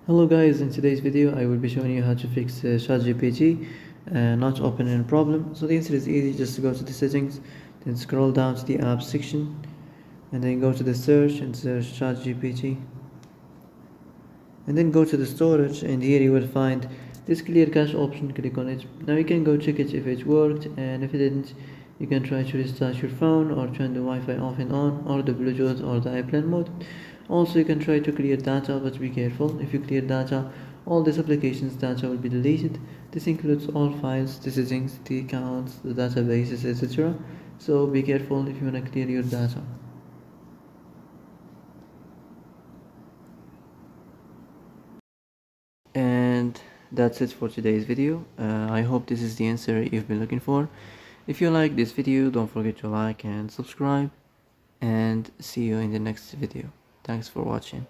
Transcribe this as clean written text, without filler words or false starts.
Hello guys, in today's video I will be showing you how to fix Chatgpt not opening a problem. So the answer is easy, just go to the settings, then scroll down to the apps section and then go to the search and search Chatgpt and then go to the storage, and here you will find this clear cache option. Click on it. Now you can go check it if it worked, and if it didn't you can try to restart your phone or turn the Wi-Fi off and on, or the Bluetooth or the airplane mode. Also you can try to clear data, but be careful. If you clear data, all these applications data will be deleted. This includes all files, the settings, the accounts, the databases, etc. So be careful if you want to clear your data. And that's it for today's video. I hope this is the answer you've been looking for. If you like this video, don't forget to like and subscribe, and see you in the next video. Thanks for watching.